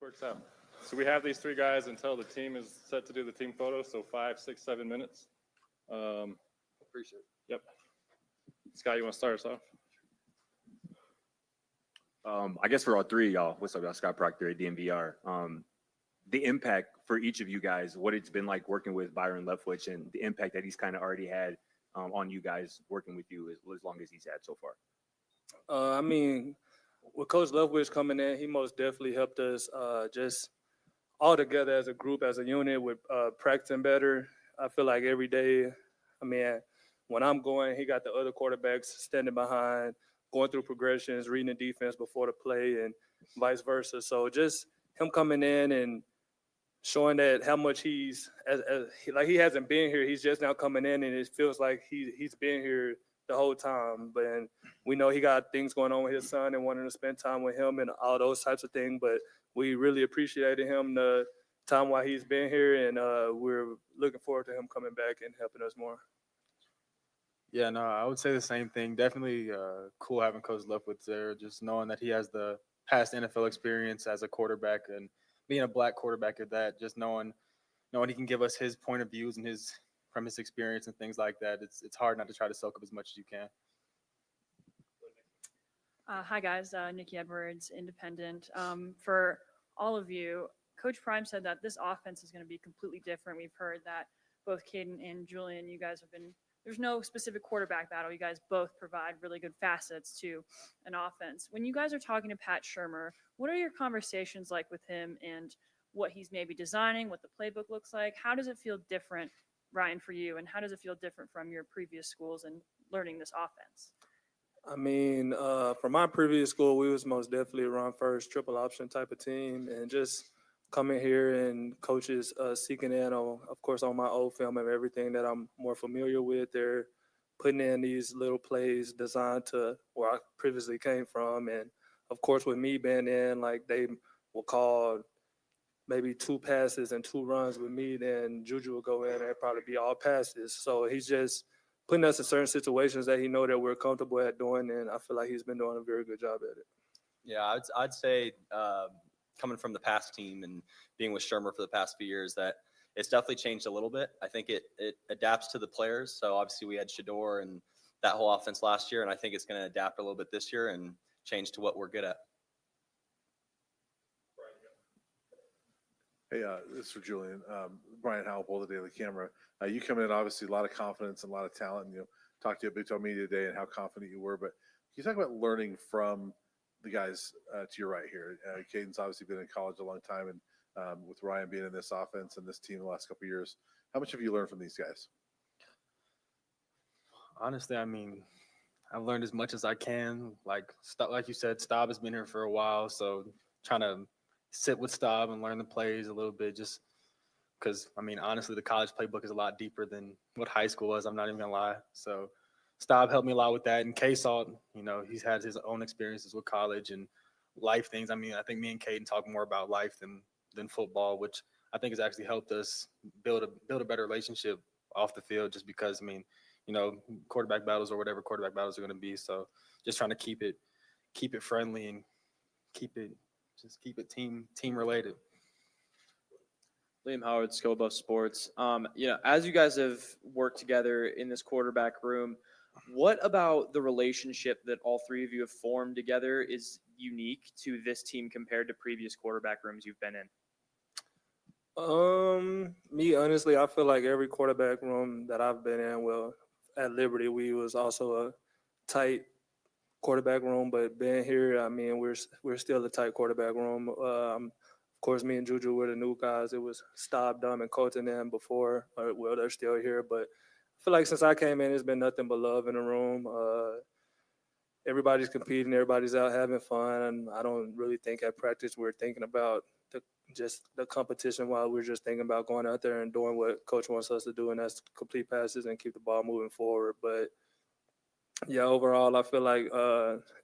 Works out. So we have these three guys until the team is set to do the team photo. So 5, 6, 7 minutes. Appreciate it. Yep. Scott, you want to start us off? I guess for all three of y'all, what's up, y'all? Scott Proctor at DMVR. The impact for each of you guys, what it's been like working with Byron Leftwich, and the impact that he's kind of already had on you guys working with you as long as he's had so far. With Coach Leftwich coming in, he most definitely helped us just all together as a group, as a unit, with practicing better. I feel like every day, when I'm going, he got the other quarterbacks standing behind, going through progressions, reading the defense before the play, and vice versa. So just him coming in and showing that how much he's like he hasn't been here. He's just now coming in, and it feels like he's been here the whole time. But we know he got things going on with his son and wanting to spend time with him and all those types of things. But we really appreciated him the time while he's been here, and we're looking forward to him coming back and helping us more. Yeah, no, I would say the same thing. Definitely cool having Coach Leftwich there, just knowing that he has the past NFL experience as a quarterback and being a black quarterback at that, just knowing he can give us his point of views and from his experience and things like that. It's hard not to try to soak up as much as you can. Hi, guys. Nikki Edwards, Independent. For all of you, Coach Prime said that this offense is going to be completely different. We've heard that both Kaidon and Julian, you guys have been – there's no specific quarterback battle. You guys both provide really good facets to an offense. When you guys are talking to Pat Shurmur, what are your conversations like with him and what he's maybe designing, what the playbook looks like? How does it feel different, Ryan, for you, and how does it feel different from your previous schools and learning this offense? From my previous school, we was most definitely a run first, triple option type of team, and just coming here and coaches seeking in on, of course, on my old film and everything that I'm more familiar with. They're putting in these little plays designed to where I previously came from, and of course, with me being in, like they will call maybe 2 passes and 2 runs with me, then Juju will go in and it'd probably be all passes. So he's just putting us in certain situations that he know that we're comfortable at doing, and I feel like he's been doing a very good job at it. Yeah, I'd say coming from the past team and being with Shurmur for the past few years, that it's definitely changed a little bit. I think it adapts to the players. So obviously we had Shador and that whole offense last year, and I think it's going to adapt a little bit this year and change to what we're good at. Hey, this is for Julian. Brian Howell, the Daily Camera. You come in, obviously, a lot of confidence and a lot of talent. And, talked to you at Big 12 Media today and how confident you were. But can you talk about learning from the guys to your right here? Kaidon's obviously been in college a long time, and with Ryan being in this offense and this team the last couple of years, how much have you learned from these guys? Honestly, I've learned as much as I can. Like you said, Staub has been here for a while, so trying to sit with Staub and learn the plays a little bit, just because, honestly, the college playbook is a lot deeper than what high school was. I'm not even going to lie. So Staub helped me a lot with that. And K-Salt, he's had his own experiences with college and life things. I think me and Kaidon talk more about life than football, which I think has actually helped us build a better relationship off the field, just because, quarterback battles or whatever quarterback battles are going to be. So just trying to keep it friendly and keep it team related. Liam Howard, Skill Above Sports. As you guys have worked together in this quarterback room, what about the relationship that all three of you have formed together is unique to this team compared to previous quarterback rooms you've been in? Me, honestly, I feel like every quarterback room that I've been in, well, at Liberty, we was also a tight quarterback room, but being here, we're still a tight quarterback room. Of course, me and Juju were the new guys. It was Staub, Dumb, and Colton and before. They're still here, but I feel like since I came in, it's been nothing but love in the room. Everybody's competing, everybody's out having fun, and I don't really think at practice we're thinking about the competition, while we're just thinking about going out there and doing what Coach wants us to do, and that's complete passes and keep the ball moving forward. But yeah, overall, I feel like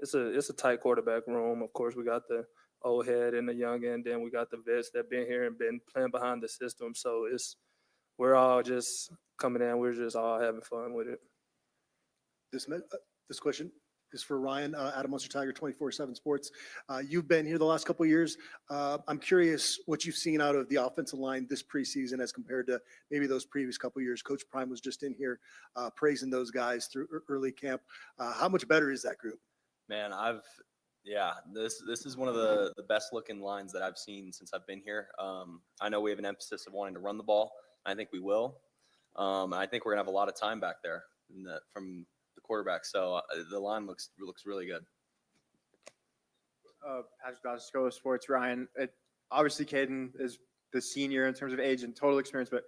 it's a tight quarterback room. Of course, we got the old head and the young end, then we got the vets that been here and been playing behind the system. So we're all just coming in. We're just all having fun with it. This question is for Ryan, Adam Munster Tiger, 24/7 Sports. You've been here the last couple of years. I'm curious what you've seen out of the offensive line this preseason as compared to maybe those previous couple of years. Coach Prime was just in here praising those guys through early camp. How much better is that group? Man, this is one of the best looking lines that I've seen since I've been here. I know we have an emphasis of wanting to run the ball. I think we will. I think we're gonna have a lot of time back there from the quarterback. So the line looks really good. Patrick Dawes, School of Sports. Ryan, obviously Kaidon is the senior in terms of age and total experience, but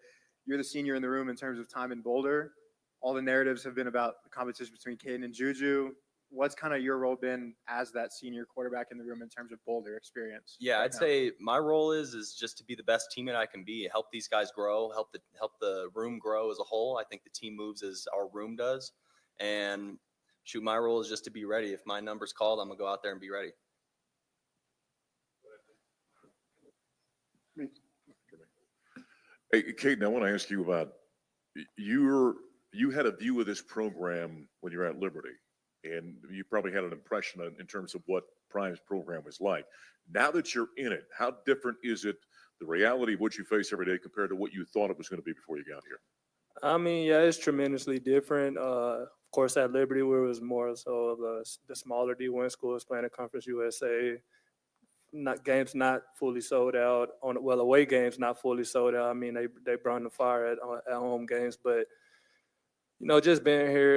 you're the senior in the room in terms of time in Boulder. All the narratives have been about the competition between Kaidon and Juju. What's kind of your role been as that senior quarterback in the room in terms of Boulder experience? Yeah, right I'd now? say my role is just to be the best teammate I can be, help these guys grow, help the room grow as a whole. I think the team moves as our room does, and shoot, my role is just to be ready. If my number's called, I'm gonna go out there and be ready. Hey, Kaidon, I want to ask you about you had a view of this program when you were at Liberty, and you probably had an impression in terms of what Prime's program was like. Now that you're in it, how different is it, the reality of what you face every day compared to what you thought it was going to be before you got here? I mean, yeah, it's tremendously different. Of course, at Liberty, where it was more so of the smaller D1 schools playing in Conference USA, games not fully sold out. Away games not fully sold out. I mean, they brought the fire at home games, but just being here,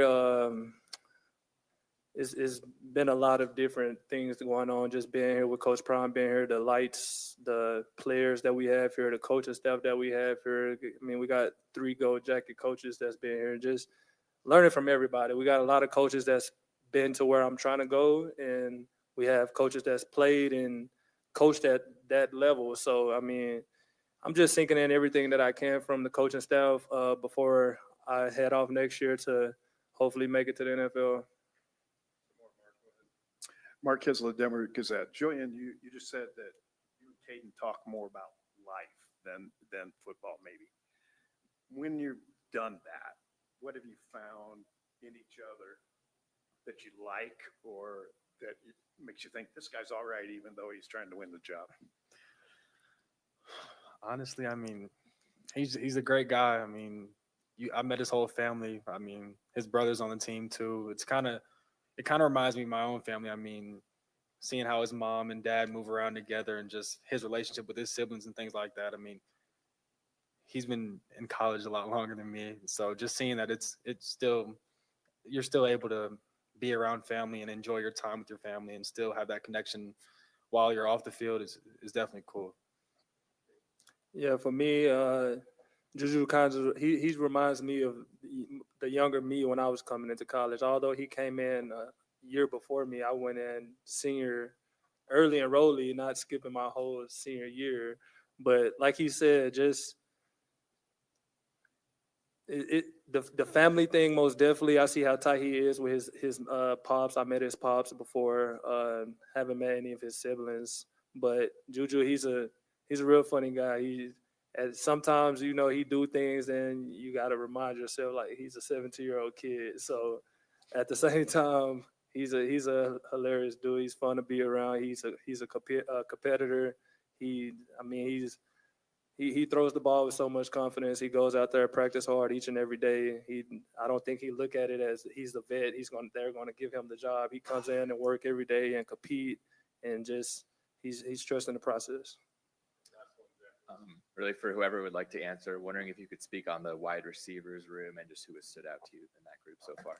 it's been a lot of different things going on. Just being here with Coach Prime, being here, the lights, the players that we have here, the coaching staff that we have here. I mean, we got 3 gold jacket coaches that's been here, just learning from everybody. We got a lot of coaches that's been to where I'm trying to go, and we have coaches that's played and coached at that level. So, I mean, I'm just sinking in everything that I can from the coaching staff before I head off next year to hopefully make it to the NFL. Mark Kislett, Denver Gazette. Julian, you just said that you and Kaidon talk more about life than football, maybe. When you've done that, what have you found in each other that you like or that makes you think this guy's all right, even though he's trying to win the job? Honestly, I mean, he's a great guy. I mean, I met his whole family. I mean, his brother's on the team too. It kind of reminds me of my own family. I mean, seeing how his mom and dad move around together and just his relationship with his siblings and things like that. I mean, he's been in college a lot longer than me. So just seeing that you're still able to be around family and enjoy your time with your family and still have that connection while you're off the field is definitely cool. Yeah, for me, Juju he reminds me of the younger me when I was coming into college. Although he came in a year before me, I went in senior early enrollee, not skipping my whole senior year. But like he said, just the family thing, most definitely. I see how tight he is with his pops. I met his pops before, haven't met any of his siblings. But Juju, he's a real funny guy. Sometimes he do things and you got to remind yourself like he's a 17-year-old kid. So at the same time, he's a hilarious dude. He's fun to be around. He's a competitor. He throws the ball with so much confidence. He goes out there, practice hard each and every day. I don't think he look at it as he's the vet. They're going to give him the job. He comes in and work every day and compete, and just he's trusting the process. Really, for whoever would like to answer, wondering if you could speak on the wide receivers room and just who has stood out to you in that group so far.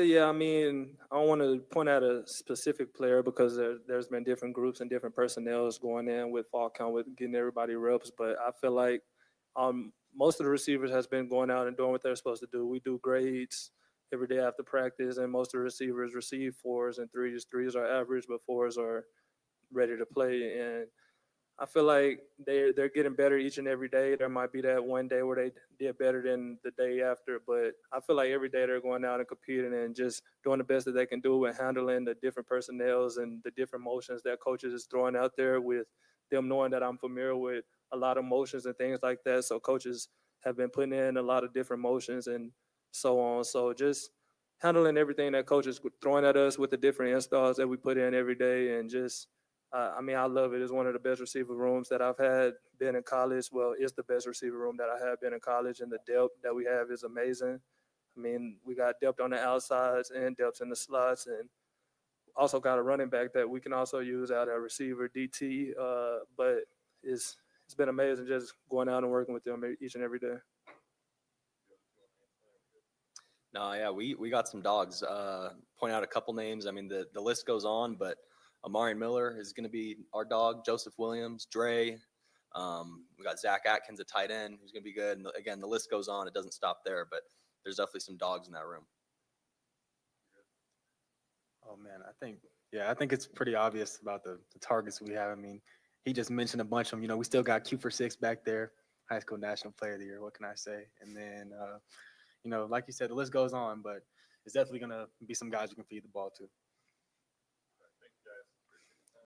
Yeah, I mean, I don't want to point out a specific player because there's been different groups and different personnels going in with fall count, with getting everybody reps. But I feel like most of the receivers has been going out and doing what they're supposed to do. We do grades every day after practice, and most of the receivers receive 4s and 3s. 3s are average, but 4s are ready to play. And I feel like they're getting better each and every day. There might be that one day where they did better than the day after, but I feel like every day they're going out and competing and just doing the best that they can do and handling the different personnels and the different motions that coaches is throwing out there, with them knowing that I'm familiar with a lot of motions and things like that. So coaches have been putting in a lot of different motions and so on. So just handling everything that coach is throwing at us with the different installs that we put in every day. And just, I mean, I love it. It's one of the best receiver rooms that I've had been in college. Well, it's the best receiver room that I have been in college, and the depth that we have is amazing. I mean, we got depth on the outsides and depth in the slots, and also got a running back that we can also use out at receiver DT. But it's been amazing just going out and working with them each and every day. No, yeah, we got some dogs. Point out a couple names. I mean, the list goes on, but Amari Miller is going to be our dog. Joseph Williams, Dre. We got Zach Atkins, a tight end, who's going to be good. And again, the list goes on. It doesn't stop there, but there's definitely some dogs in that room. Oh man, I think it's pretty obvious about the targets we have. I mean, he just mentioned a bunch of them. You know, we still got Q for 6 back there, high school national player of the year. What can I say? And then, you know, like you said, the list goes on, but it's definitely gonna be some guys we can feed the ball to.